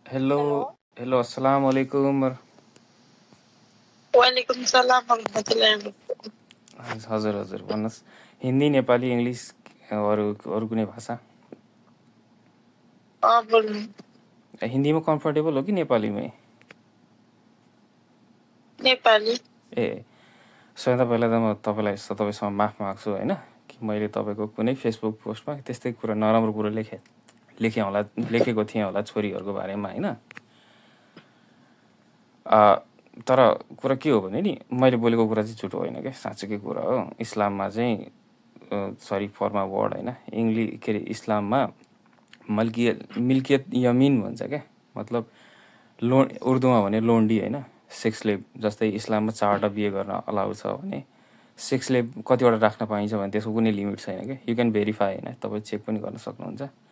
Hello hello hello अस्सलाम वालेकुम। वालेकुम सलाम वरहमतुल्लाहि वबरकातुहू। हजुर हजुर भन्नुहोस्। हिन्दी नेपाली इङ्ग्लिस अरू अरू कुनै भाषा? बोल्नु हिन्दीमा कम्फर्टेबल हो कि नेपालीमै? नेपाली। ए सबैभन्दा पहिला त म तपाईँसँग माफ माग्छु होइन, कि मैले तपाईँको कुनै फेसबुक पोस्टमा त्यस्तै कुरा नराम्रो कुरो लेखेको थिएँ होला छोरीहरूको बारेमा होइन। तर कुरा के हो भने नि, मैले बोलेको कुरा चाहिँ झुटो होइन क्या, साँच्चैकै कुरा हो। इस्लाममा चाहिँ सरी फर माई वर्ड होइन, के अरे इस्लाममा मिल्कियत यमिन भन्छ क्या। मतलब उर्दूमा भने लोन्डी होइन, सेक्स स्लेभ। जस्तै इस्लाममा 4वटा बिहे गर्न अलाउ छ भने सेक्स स्लेभ कतिवटा राख्न पाइन्छ भने त्यसको कुनै लिमिट छैन क्या। यु क्यान भेरिफाई होइन, तपाईँ चेक पनि गर्न सक्नुहुन्छ।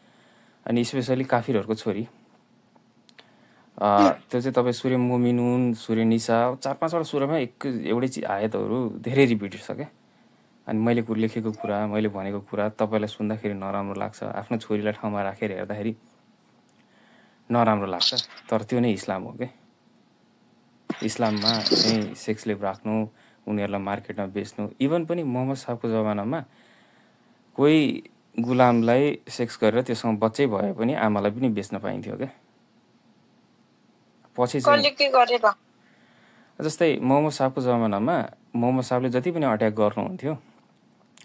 अनि स्पेसली काफिरहरूको छोरी त्यो चाहिँ तपाईँ सुरे मोमिनुन, सुरे निसा, 4-5वटा सुरामा एउटै आयतहरू धेरै रिपिटेड छ क्या। अनि मैले लेखेको कुरा, मैले भनेको कुरा तपाईँलाई सुन्दाखेरि नराम्रो लाग्छ, आफ्नो छोरीलाई ठाउँमा राखेर हेर्दाखेरि नराम्रो लाग्छ, तर त्यो नै इस्लाम हो क्या। इस्लाममा चाहिँ सेक्स स्लेभ राख्नु, उनीहरूलाई मार्केटमा बेच्नु, इभन पनि मोहम्मद साहबको जमानामा कोही गुलामलाई सेक्स गरेर त्योसँग बच्चै भए पनि आमालाई पनि बेच्न पाइन्थ्यो क्या। पछि चाहिँ जस्तै मोहम्मद साहबको जमानामा मोहम्मद साहबले जति पनि अट्याक गर्नुहुन्थ्यो,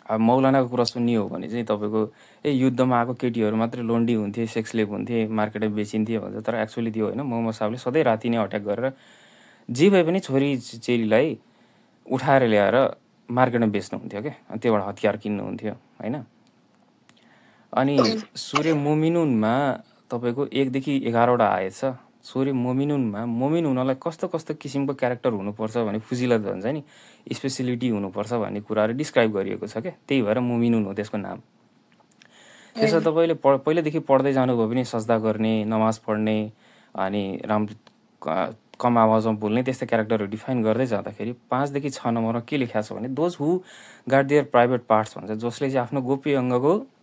अब मौलानाको कुरा सुन्ने हो भने चाहिँ तपाईँको युद्धमा आएको केटीहरू मात्रै लोन्डी हुन्थे, सेक्स स्लेभ हुन्थे, मार्केटमा बेचिन्थे भन्छ। तर एक्चुअली त्यो होइन। मोहम्मद साहबले सधैँ राति नै अट्याक गरेर जे भए पनि छोरी चेलीलाई उठाएर ल्याएर मार्केटमा बेच्नुहुन्थ्यो क्या। अनि त्योबाट हतियार किन्नुहुन्थ्यो होइन। अनि सूर्य मोमिनुनमा तपाईँको 1देखि 11वटा आयत छ। सूर्य मोमिनुनमा मोमिन हुनलाई कस्तो कस्तो किसिमको क्यारेक्टर हुनुपर्छ भने फुजिलत भन्छ नि, स्पेसिलिटी हुनुपर्छ भन्ने कुराहरू डिस्क्राइब गरिएको छ क्या। त्यही भएर मोमिनुन हो त्यसको नाम। त्यसो तपाईँले पहिल्यैदेखि पढ्दै जानुभयो भने सजदा गर्ने, नमाज पढ्ने, अनि कम आवाजमा बोल्ने, त्यस्तो क्यारेक्टरहरू डिफाइन गर्दै जाँदाखेरि 5देखि 6 नम्बरमा के लेखा छ भने those who got their private parts भन्छ, जसले चाहिँ आफ्नो गोप्य अङ्गको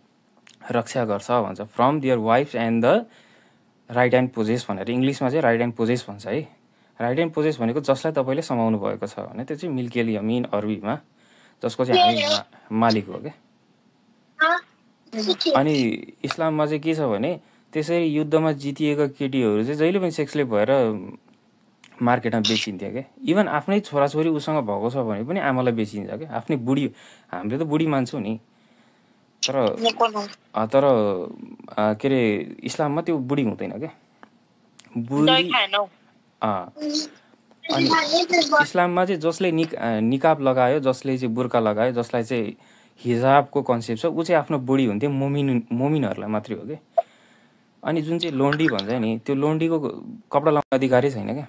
रक्षा गर्छ भन्छ, from their wives and the right and possess भनेर। इङ्ग्लिसमा चाहिँ राइट एन्ड पोजेस भन्छ है। राइट एन्ड पोजेस भनेको जसलाई तपाईँले समाउनु भएको छ भने त्यो चाहिँ मिल्कियल यमिन अरबीमा, जसको चाहिँ हामी मालिक हो क्या। अनि इस्लाममा चाहिँ के छ भने त्यसरी युद्धमा जितिएका केटीहरू चाहिँ जहिले पनि सेक्स स्लेभ भएर मार्केटमा बेचिन्थ्यो क्या। इभन आफ्नै छोराछोरी उसँग भएको छ भने पनि आमालाई बेचिन्छ क्या। आफ्नै बुढी, हामीले त बुढी मान्छौँ नि, तर के अरे इस्लाममा त्यो बुढी हुँदैन क्या। बुढी अनि इस्लाममा चाहिँ जसले निकाब लगायो, जसले चाहिँ बुर्का लगायो, जसलाई चाहिँ हिजाबको कन्सेप्ट छ, ऊ चाहिँ आफ्नो बुढी हुन्थ्यो। मोमिनहरूलाई मात्रै हो क्या। अनि जुन चाहिँ लोन्डी भन्छ नि, त्यो लोन्डीको कपडा लाउने अधिकारै छैन क्या।